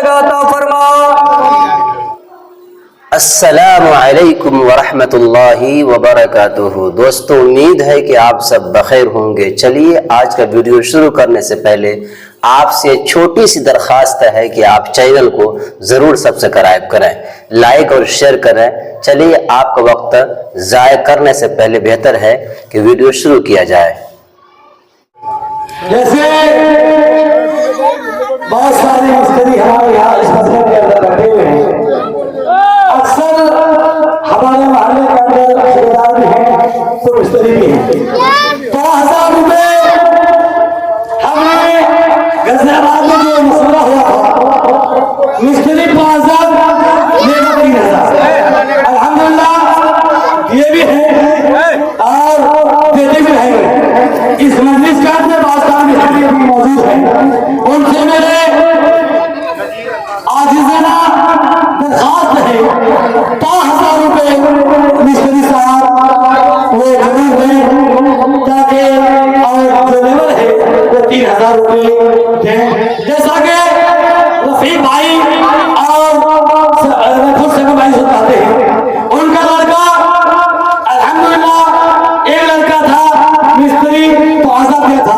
जगह अता फरमा। अस्सलामु अलैकुम वरहमतुल्लाहि वबरकातुहू। दोस्तों, उम्मीद है कि आप सब बखैर होंगे। चलिए आज का वीडियो शुरू करने से पहले आपसे छोटी सी दरख्वास्त है कि आप चैनल को ज़रूर सब्सक्राइब करें, लाइक और शेयर करें। चलिए आपका वक्त ज़ाय करने से पहले बेहतर है कि वीडियो शुरू किया जाए। जैसे बहुत सारे मिस्त्री हमारे यहाँ इस मसले के अंदर बैठे हुए हैं, अक्सर हमारे मोहल्ले के अंदर ठेकेदार भी हैं तो मिस्त्री भी हैं। 1000 रुपए हमने गाजियाबाद में जो मसला हुआ था, मिस्त्री 5000, लेबर 3000। अल्हम्दुलिल्लाह ये भी है और देते भी हैं। इस मजलिस का मौजूद है, उनसे मेरे आजिज़ाना दरख्वास्त है 5000 रुपए मिस्त्री साहब वो जरूर दें, ताकि और जो लेबर है वो 3000 रुपए दें। जैसा कि रफीक भाई और खुद से भाई सुनाते हैं, उनका लड़का अल्हम्दुलिल्लाह एक लड़का था मिस्त्री 5000 दिया था,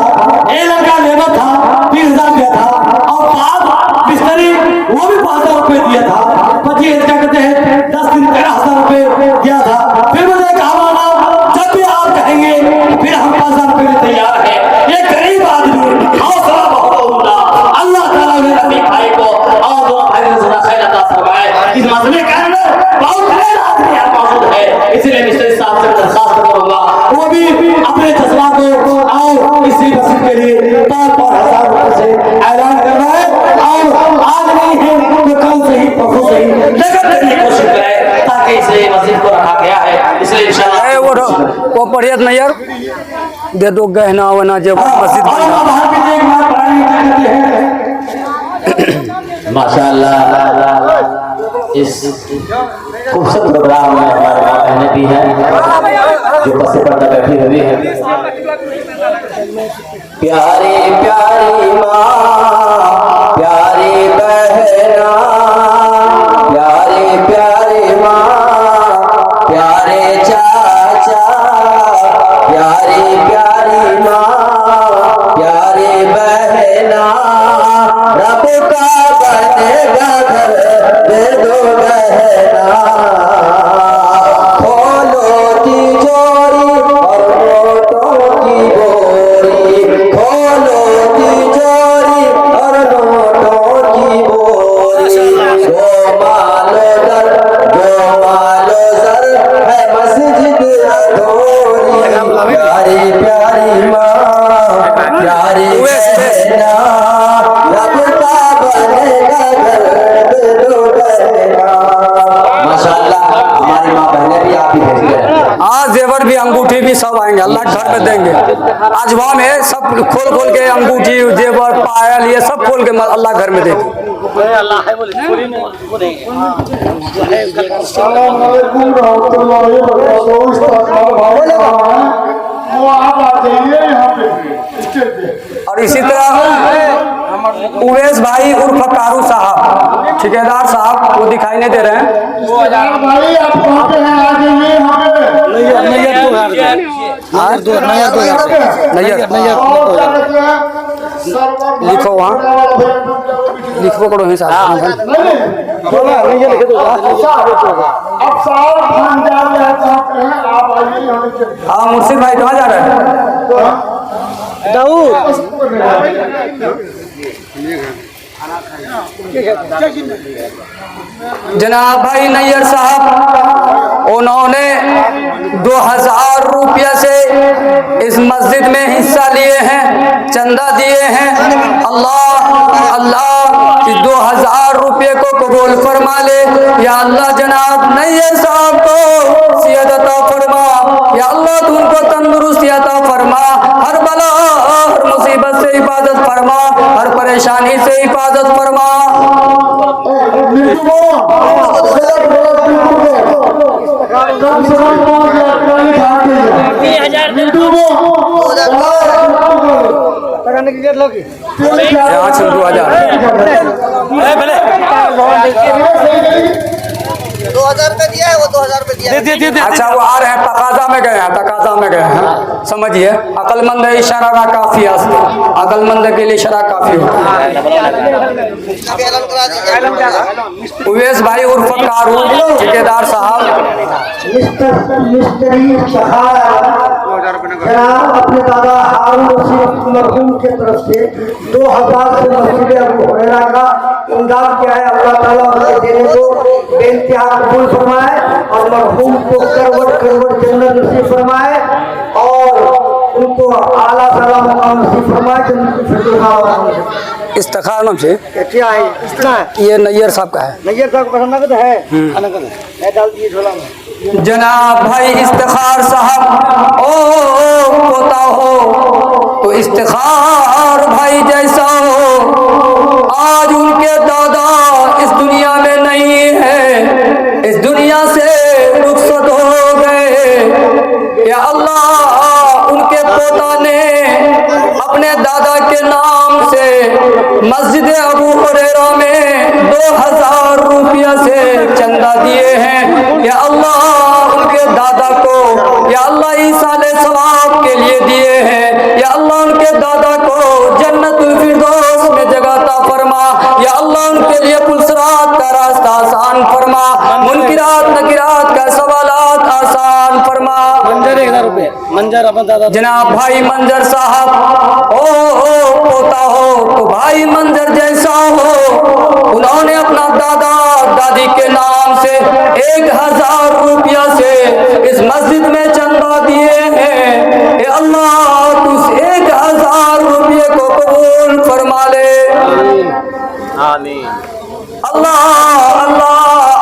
एक लड़का लेबर था 30,000 दिया था, और 5 मिस्त्री वो भी 5000 रुपए दिया था। 25 क्या कहते हैं 10 दिन 13,000 रुपए दिया था। फिर मुझे कहा माना जब भी आप कहेंगे फिर हम 5000 रुपए के तैयार हैं। ये गरीब आदमी हौसला बहुत होगा। अल्लाह ताला ने रफीक भाई को और दो भाई ने जरा खैर अता फरमाए। इस मसले के अंदर बहुत खैर आदमी यहाँ मौजूद है, इसलिए मिस्त्री साहब से दरख्वास्त करूंगा वो भी अपने जज्बा को और इसी मस्जिद के लिए 5,000 रुपए से ऐलान कर रहा है। और आज नहीं है तो कल से ही परसों से ही लगन करने की कोशिश करें, ताकि इसे मस्जिद को रखा गया है। इसलिए इंशाल्लाह वो पढ़ियत नहीं यार, दे दो गहना वना जब मस्जिद माशाअल्लाह। इस खूबसूरत प्रोग्राम में हमारे माँ बहनें भी हैं जो बस पर्दा बैठी हुई है। प्यारी प्यारी माँ, प्यारी बहना, प्यारी प्यारी माँ, प्यारे चाचा, प्यारी प्यारी माँ, प्यारी बहना, रब का बनेगा घर दे दो बहना, खोलो तिजोरी और नोटों की बोरी, खोलो तिजोरी और नोटों की बोरी, गो मालो जर है मस्जिद अधूरी, प्यारी प्यारी माँ, प्यारी बहना, रब का बनेगा घर दे दो बहना। माशाअल्लाह हमारी माँ बहनें भी आप ही भेज गए। आज जेवर भी अंगूठी भी सब आएंगे, अल्लाह घर में देंगे। आज वहाँ में सब खोल खोल के अंगूठी जेवर पायल ये सब खोल के अल्लाह घर में देंगे। और इसी तरह उवैस भाई उर्फ कारू साहब ठेकेदार साहब वो दिखाई नहीं दे रहे हैं। लिखो वहाँ लिखो करो ही साहब। हाँ मुर्शिद भाई कहाँ जा रहे हैं? जनाब भाई नैयर साहब उन्होंने 2000 रुपये से इस मस्जिद में हिस्सा लिए हैं, चंदा दिए हैं। अल्लाह अल्लाह कि 2000 रुपये को कबूल फरमा ले। या अल्लाह जनाब नैयर साहब को सेहत अता फरमा। या अल्लाह तुमको तंदुरुस्ती अता फरमा, हर बला हर मुसीबत से हिफाजत फरमा, हर परेशानी से हिफाजत फरमा। यहाँ 2000 2000 रुपए दिया है, वो 2000 रुपए दिया है। अच्छा वो आ रहे हैं, तकाजा में गए हैं, तकाजा में गए हैं, समझिए। अकलमंद इशारा काफी है, अकलमंद के लिए इशारा काफी होता है। अभी ऐलान करा दीजिए। उवैस भाई उर्फ कारू, ठेकेदार साहब। मिस्त्री जनाब अपने दादा हारून रशीद मरहूम के तरफ से 2000 से मस्जिद अबू हुरैरा का इमदाद किया है। अल्लाह ताला उनके देने को बेइंतहा कबूल फरमाए और मरहूम को करवट करवट जन्नत नसीब फरमाए और उनको आला ताला मकाम नसीब फरमाए। जन्नत की फिरदौस इस्तिखार नाम से क्या है इतना है। ये नैयर साहब का है। नैयर साहब पसंद नगद है, नगद है, डाल दिए झोला में। जनाब भाई इस्तिखार साहब ओ पोता हो तो इस्तिखार भाई जैसा हो। आज उनके दादा इस दुनिया में नहीं है, इस दुनिया से रुखसत हो गए। या अल्लाह उनके पोता ने अपने दादा के नाम से मस्जिद अबू हुरैरा में 2000 रुपया से चंदा दिए हैं। या अल्लाह उनके दादा को या अल्लाह ईसाले सवाब के लिए दिए हैं। या अल्लाह उनके दादा को जन्नतुल फिरदौस में जगह अता फरमा। या अल्लाह उनके लिए पुलसरात का रास्ता आसान फरमा, मुनकिरात नकिरात का सवालात आसान फरमा। मंजर 1000 रुपए मंजर अपना दादा जनाब भाई मंजर साहब ओ पोता हो तो भाई मंजर जैसा हो। उन्होंने अपना दादा दादी के नाम से 1000 रुपया से इस मस्जिद में चंदा दिए हैं। ए अल्लाह तू इस 1000 रुपये को कबूल फरमा ले। आमीन। अल्लाह अल्लाह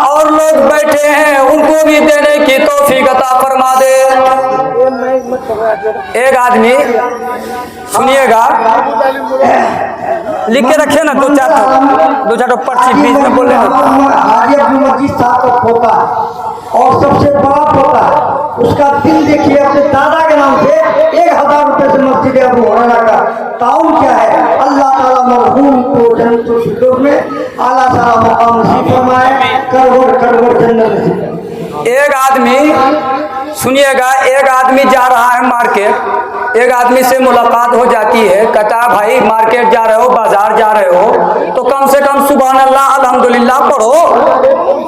और लोग बैठे हैं उनको भी देने की तौफीक अता फरमा दे। एक आदमी सुनिएगा, लिख के रखे ना दो चार पर्ची बीच में बोले हाजी अब्दुल मजीद साहब का पोता है और सबसे बड़ा पोता है। उसका दिल देखिए, अपने दादा के नाम से 1000 रुपए से मस्जिद अबू हुरैरा का ताउन क्या है। अल्लाह ताला मरहूम को जन्नतुल फिरदौस में आला ताला मकाम नसीब फरमाए, करवट करवट जन्नत नसीब। एक आदमी सुनिएगा, एक आदमी जा रहा है मार्केट, एक आदमी से मुलाकात हो जाती है, कहता है भाई मार्केट जा रहे हो, बाजार जा रहे हो तो कम से कम सुभान अल्लाह अल्हम्दुलिल्लाह पढ़ो।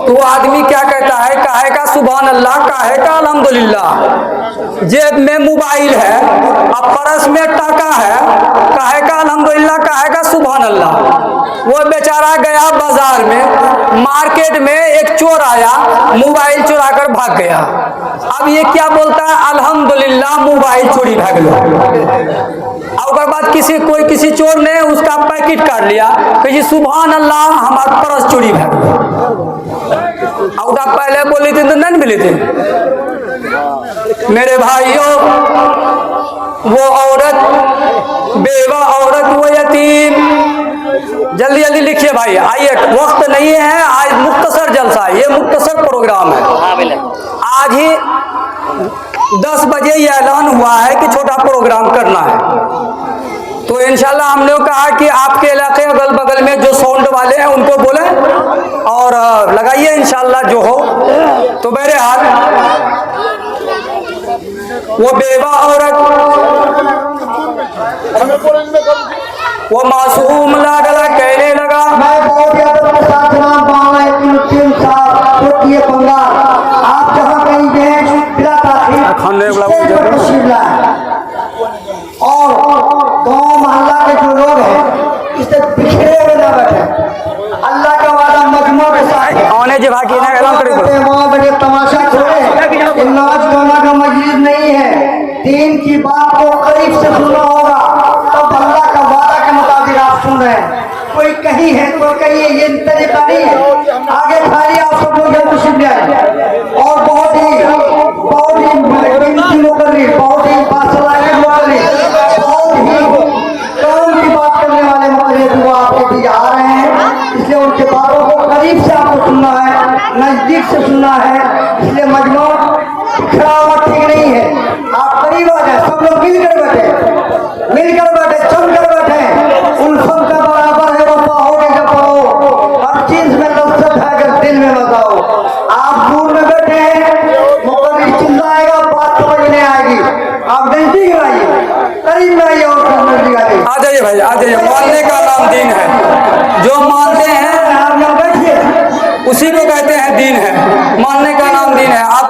तो वो आदमी क्या कहता है, काहे का सुभान अल्लाह, काहे का अल्हम्दुलिल्लाह। जेब में मोबाइल है, अब परस में टाका है, काहे का अल्हम्दुलिल्लाह, काहे का सुभान अल्लाह। वो बेचारा गया बाजार में, मार्केट में एक चोर आया, मोबाइल चुरा कर भाग गया। अब ये क्या बोलता है, अल्हम्दुलिल्लाह मोबाइल चोरी भाग लो। और बाद किसी चोर ने उसका पैकेट काट लिया, कही सुभान अल्लाह हमारा परस चोरी भाग लो। और पहले बोली थी तो नहीं मिले थे। मेरे भाइयों, वो औरत बेवा औरत, वो यतीम, जल्दी जल्दी लिखिए भाई, आइए, वक्त नहीं है आज, मुख्तसर जलसा है, ये मुख्तसर प्रोग्राम है। आज ही 10 बजे ये ऐलान हुआ है कि छोटा प्रोग्राम करना है, तो इंशाल्लाह हमने कहा कि आपके इलाके अगल बगल में जो साउंड वाले हैं उनको बोले और लगाइए इंशाल्लाह जो हो। तो बहरहाल वो बेवा औरत, वो मासूम लागला कहने लगा, मैं बहुत ही अदब के साथ जनाब मौलाना यकीनुद्दीन साहब तुर्की बंगाल, आप जहाँ कहीं गए बिला ताखीर तशरीफ लाए और गांव मोहल्ला के जो लोग हैं इससे बिखरे हुए न बैठे। अल्लाह का वादा मजमू के साथ आने जी भागी ना ऐलान करेंगे। वहाँ बड़े तमाशा छोड़े, नाच गाना का मजलिस नहीं है। दीन की बात को करीब से सुनना होगा, तब अल्लाह का वादा के मुताबिक आप सुन रहे हैं। कोई कहीं है, कोई कहीं है, ये तरीका नहीं है। आगे खाली आप सब लोग जल्द सुन जाए और बहुत ही कीमती मुकर्री, बहुत ही बासलाहियत मुकर्री, बहुत ही काम की बात करने वाले मुकर्री दुआ आपके बीच आ रहे हैं। इसलिए उनके बातों को करीब से आपको सुनना है, नजदीक से सुनना है। इसलिए मजमू बिखरा हुआ ठीक नहीं है, आप करीब आ जाए, सब लोग मिलकर बैठे, जम कर बैठे। उल्फत का बराबर है वफा हो के जब हो, हर चीज में लज्जत तारीफ में आइए और आ जाइए भाई, आ जाइए। मानने का नाम दीन है। जो मानते हैं आप यहाँ बैठिए। उसी को कहते हैं दीन है। मानने का नाम दीन है। आप